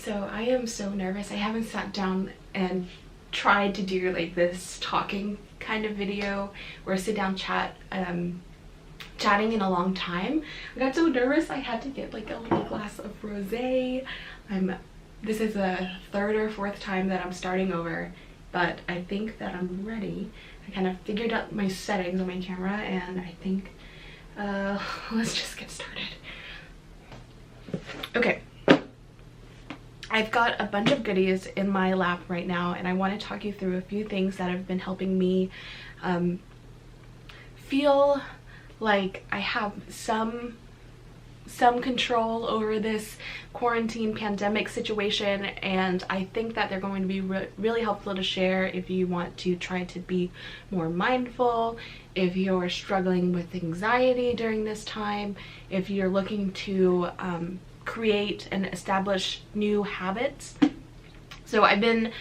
So I am so nervous. I haven't sat down and tried to do like this talking kind of video or sit down chatting in a long time. I got so nervous I had to get like a little glass of rosé. This is the third or fourth time that I'm starting over, but I think that I'm ready. I kind of figured out my settings on my camera, and I think let's just get started. Okay, I've got a bunch of goodies in my lap right now, and I want to talk you through a few things that have been helping me feel like I have some control over this quarantine pandemic situation, and I think that they're going to be really helpful to share if you want to try to be more mindful, if you're struggling with anxiety during this time, if you're looking to create and establish new habits. So I've been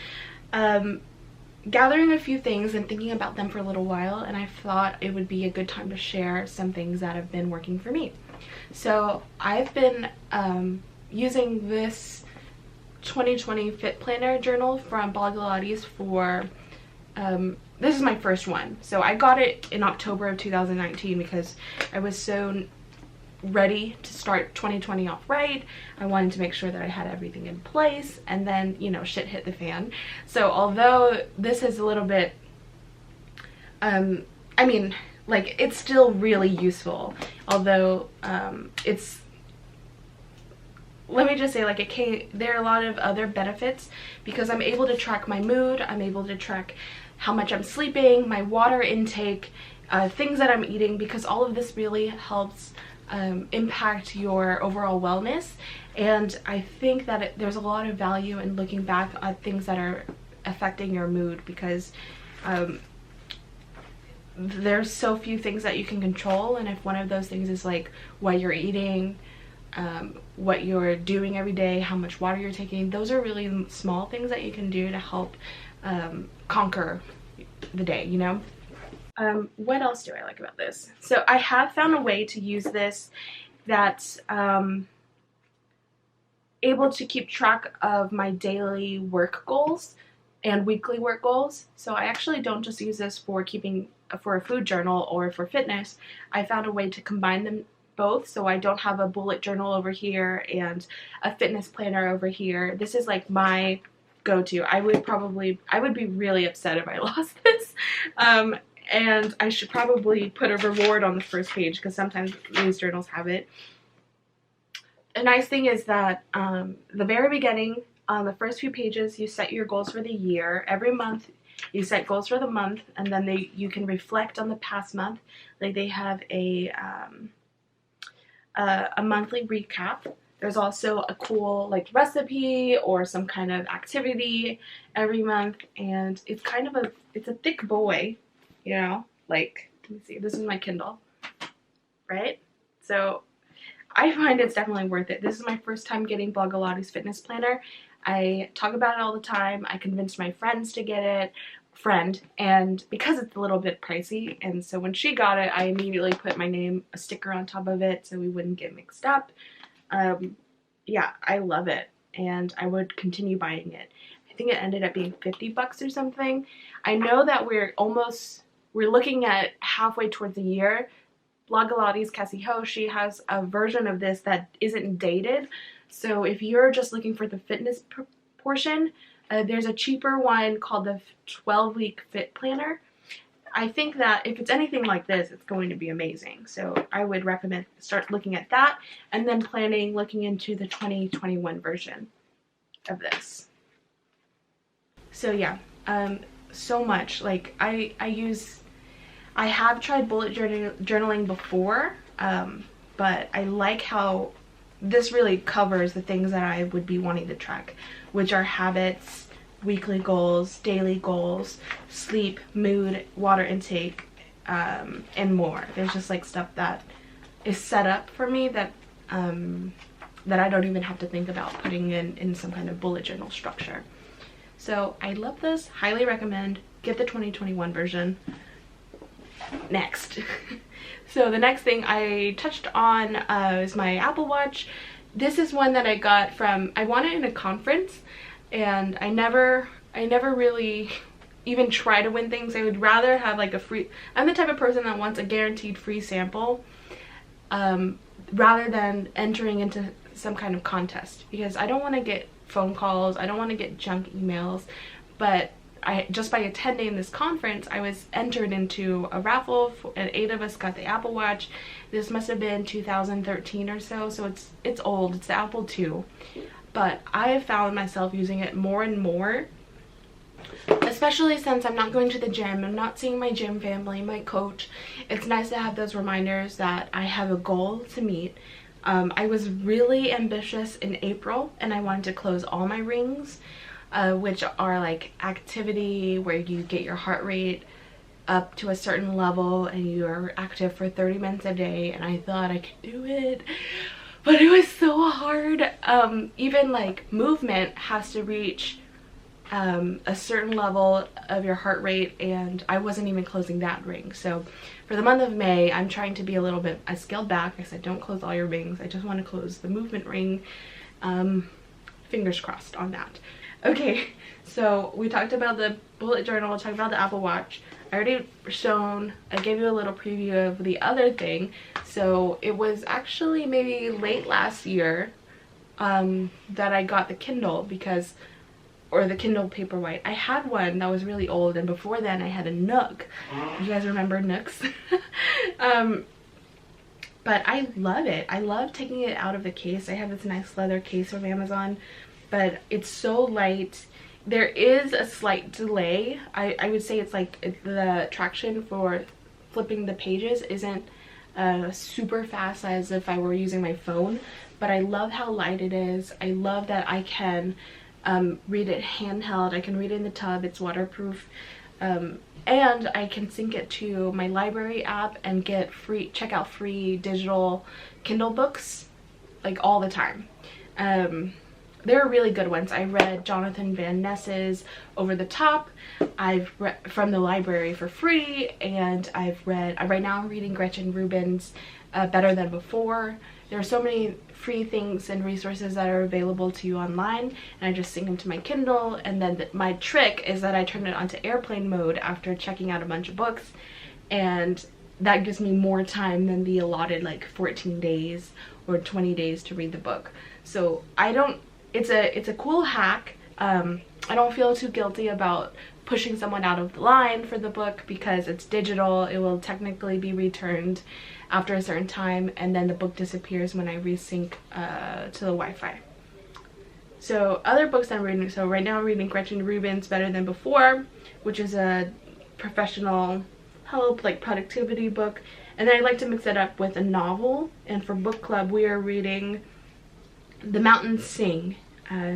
gathering a few things and thinking about them for a little while, and I thought it would be a good time to share some things that have been working for me. So I've been using this 2020 Fit Planner journal from Blogilates for, this is my first one. So I got it in October of 2019 because I was so ready to start 2020 off right. I wanted to make sure that I had everything in place, and then, you know, shit hit the fan. So although this is a little bit, I mean, like, it's still really useful, although it's, let me just say, like, there are a lot of other benefits because I'm able to track my mood, I'm able to track how much I'm sleeping, my water intake, things that I'm eating, because all of this really helps impact your overall wellness. And I think that there's a lot of value in looking back at things that are affecting your mood, because there's so few things that you can control, and if one of those things is like what you're eating, what you're doing every day, how much water you're taking, those are really small things that you can do to help conquer the day, you know? What else do I like about this? So I have found a way to use this that's able to keep track of my daily work goals and weekly work goals. So I actually don't just use this for keeping for a food journal or for fitness. I found a way to combine them both, so I don't have a bullet journal over here and a fitness planner over here. This is like my go-to. I would be really upset if I lost this. And I should probably put a reward on the first page, because sometimes these journals have it. A nice thing is that the very beginning, on the first few pages, you set your goals for the year. Every month you set goals for the month, and then you can reflect on the past month. Like, they have a monthly recap. There's also a cool like recipe or some kind of activity every month, and it's kind of it's a thick boy, you know, like, let me see, this is my Kindle, right? So I find it's definitely worth it. This is my first time getting Blogilates Fitness Planner. I talk about it all the time. I convinced my friends to get it, and because it's a little bit pricey, and so when she got it, I immediately put my name, a sticker on top of it so we wouldn't get mixed up. Yeah, I love it, and I would continue buying it. I think it ended up being 50 bucks or something. I know that we're looking at halfway towards the year. Blogilates, Cassie Ho, she has a version of this that isn't dated. So if you're just looking for the fitness portion, there's a cheaper one called the 12-week Fit Planner. I think that if it's anything like this, it's going to be amazing. So I would recommend start looking at that, and then looking into the 2021 version of this. So yeah, so much. Like, I have tried bullet journaling before, but I like how this really covers the things that I would be wanting to track, which are habits, weekly goals, daily goals, sleep, mood, water intake, and more. There's just like stuff that is set up for me that that I don't even have to think about putting in some kind of bullet journal structure. So I love this, highly recommend. Get the 2021 version. Next. So the next thing I touched on is my Apple Watch. this is one that I got from, I won it in a conference, and I never really even try to win things. I would rather have like a free, I'm the type of person that wants a guaranteed free sample rather than entering into some kind of contest, because I don't want to get phone calls, I don't want to get junk emails. But I just by attending this conference, I was entered into a raffle, and 8 of us got the Apple Watch. This must have been 2013 or so, so it's old. It's the Apple II. But I have found myself using it more and more, especially since I'm not going to the gym. I'm not seeing my gym family, my coach. It's nice to have those reminders that I have a goal to meet. I was really ambitious in April, and I wanted to close all my rings, which are like activity where you get your heart rate up to a certain level and you're active for 30 minutes a day, and I thought I could do it, but it was so hard. Even like movement has to reach a certain level of your heart rate, and I wasn't even closing that ring. So for the month of May, I'm trying to be a little bit, I scaled back. I said, don't close all your rings, I just want to close the movement ring. Fingers crossed on that. Okay, so we talked about the bullet journal, talked about the Apple Watch. I already I gave you a little preview of the other thing. So it was actually maybe late last year that I got the Kindle, or the Kindle Paperwhite. I had one that was really old, and before then I had a Nook. You guys remember Nooks? But I love it. I love taking it out of the case. I have this nice leather case from Amazon, but it's so light. There is a slight delay. I would say it's like the traction for flipping the pages isn't super fast as if I were using my phone, but I love how light it is. I love that I can read it handheld. I can read it in the tub. It's waterproof, and I can sync it to my library app and check out free digital Kindle books like all the time. There are really good ones. I read Jonathan Van Ness's Over the Top. I've read from the library for free, and right now I'm reading Gretchen Rubin's Better Than Before. There are so many free things and resources that are available to you online, and I just sync them to my Kindle. And then my trick is that I turn it onto airplane mode after checking out a bunch of books, and that gives me more time than the allotted like 14 days or 20 days to read the book. So it's a cool hack. I don't feel too guilty about pushing someone out of the line for the book because it's digital. It will technically be returned after a certain time, and then the book disappears when I resync to the Wi-Fi. So other books I'm reading, so right now I'm reading Gretchen Rubin's Better Than Before, which is a professional help, like productivity book. And then I like to mix it up with a novel, and for book club we are reading The Mountains Sing.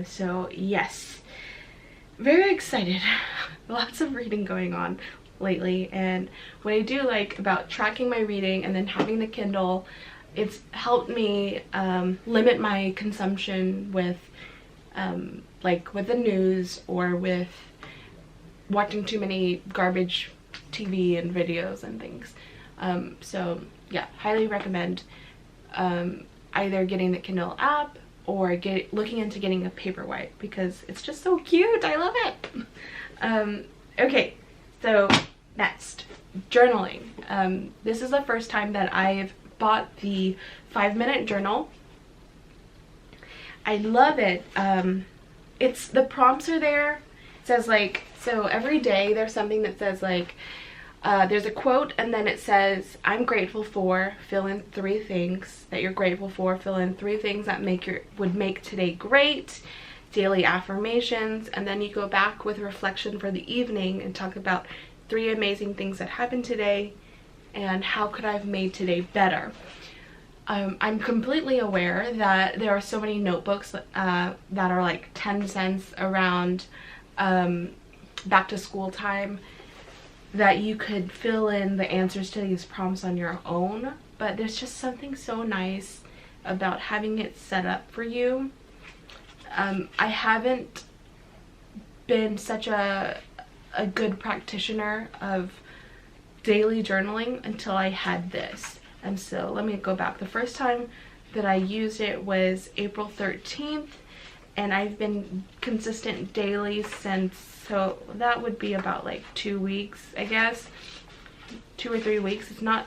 So yes, very excited. Lots of reading going on lately, and what I do like about tracking my reading and then having the Kindle, it's helped me limit my consumption with like with the news or with watching too many garbage TV and videos and things. So yeah, highly recommend either getting the Kindle app or looking into getting a paperwhite, because it's just so cute. I love it. Okay, so next, journaling. This is the first time that I've bought the 5-minute journal. I love it. The prompts are there. It says like, so every day there's something that says like, there's a quote, and then it says, I'm grateful for, fill in 3 things that you're grateful for, fill in 3 things that would make today great, daily affirmations, and then you go back with reflection for the evening and talk about 3 amazing things that happened today and how could I have made today better. I'm completely aware that there are so many notebooks that are like 10 cents around back to school time that you could fill in the answers to these prompts on your own, but there's just something so nice about having it set up for you. I haven't been such a good practitioner of daily journaling until I had this. And so let me go back. The first time that I used it was April 13th, and I've been consistent daily since, so that would be about like 2 weeks, I guess. 2 or 3 weeks. It's not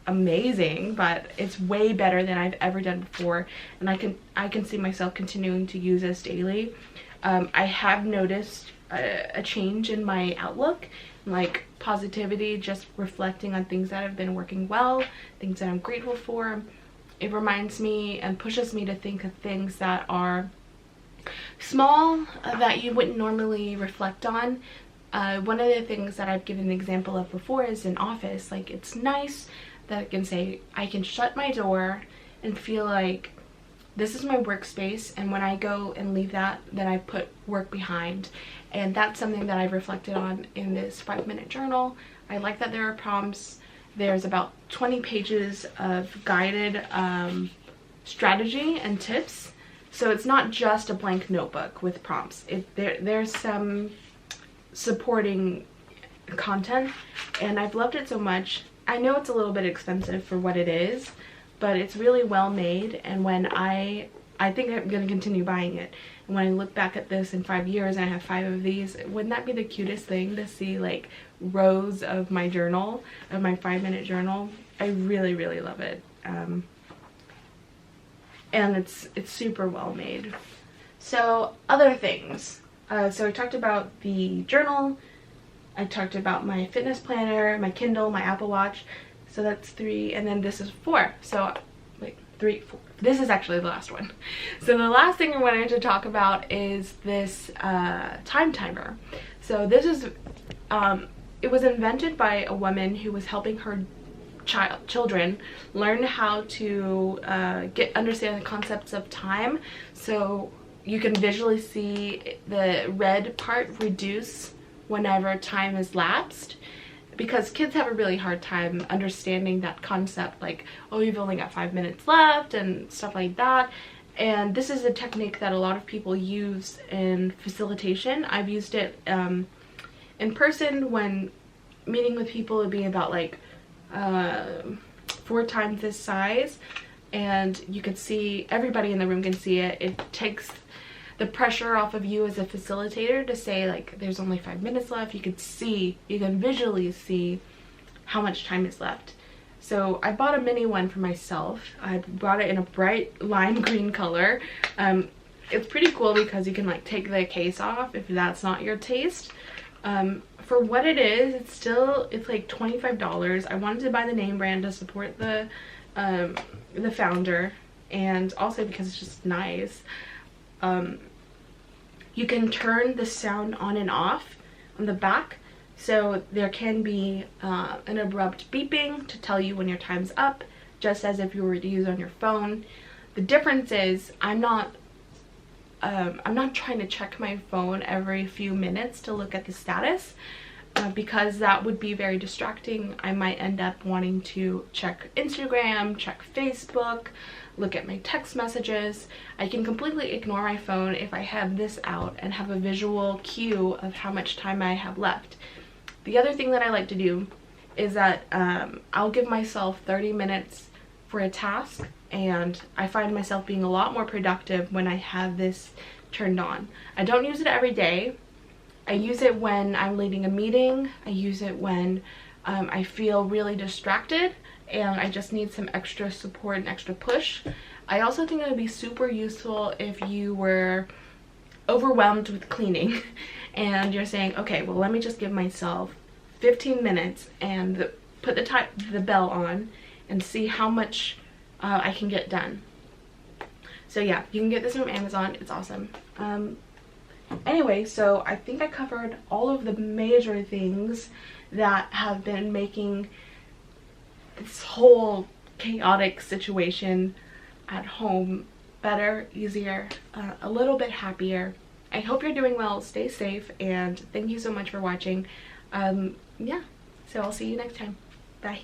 amazing, but it's way better than I've ever done before, and I can see myself continuing to use this daily. I have noticed a change in my outlook, like positivity, just reflecting on things that have been working well, things that I'm grateful for. It reminds me and pushes me to think of things that are small, that you wouldn't normally reflect on. One of the things that I've given an example of before is in office. Like, it's nice that I can say I can shut my door and feel like this is my workspace, and when I go and leave that, then I put work behind. And that's something that I've reflected on in this 5-minute journal. I like that there are prompts. There's about 20 pages of guided strategy and tips. So it's not just a blank notebook with prompts. There's some supporting content, and I've loved it so much. I know it's a little bit expensive for what it is, but it's really well made, and when I think I'm going to continue buying it. And when I look back at this in 5 years and I have 5 of these, wouldn't that be the cutest thing to see, like, rows of my journal, of my 5-minute journal? I really, really love it. And it's super well made. So other things. So I talked about the journal. I talked about my fitness planner, my Kindle, my Apple Watch. So that's 3, and then this is 4. So wait, 3, 4. This is actually the last one. So the last thing I wanted to talk about is this time timer. So this is, it was invented by a woman who was helping her children learn how to understand the concepts of time. So you can visually see the red part reduce whenever time is lapsed, because kids have a really hard time understanding that concept, like, oh, you've only got 5 minutes left and stuff like that. And this is a technique that a lot of people use in facilitation. I've used it in person when meeting with people. It'd be about like 4 times this size, and you could see, everybody in the room can see it. It takes the pressure off of you as a facilitator to say, like, there's only 5 minutes left. You can visually see how much time is left. So I bought a mini one for myself. I bought it in a bright lime green color. It's pretty cool because you can, like, take the case off if that's not your taste. For what it is, it's like $25. I wanted to buy the name brand to support the founder, and also because it's just nice. You can turn the sound on and off on the back, so there can be an abrupt beeping to tell you when your time's up, just as if you were to use on your phone. The difference is I'm not trying to check my phone every few minutes to look at the status, because that would be very distracting. I might end up wanting to check Instagram, check Facebook, look at my text messages. I can completely ignore my phone if I have this out and have a visual cue of how much time I have left. The other thing that I like to do is that I'll give myself 30 minutes for a task, and I find myself being a lot more productive when I have this turned on. I don't use it every day. I use it when I'm leading a meeting. I use it when I feel really distracted and I just need some extra support and extra push. I also think it would be super useful if you were overwhelmed with cleaning and you're saying, okay, well, let me just give myself 15 minutes and put the bell on and see how much I can get done. So yeah, you can get this from Amazon. It's awesome. Anyway, so I think I covered all of the major things that have been making this whole chaotic situation at home better, easier, a little bit happier. I hope you're doing well. Stay safe, and thank you so much for watching. Yeah, so I'll see you next time. Bye.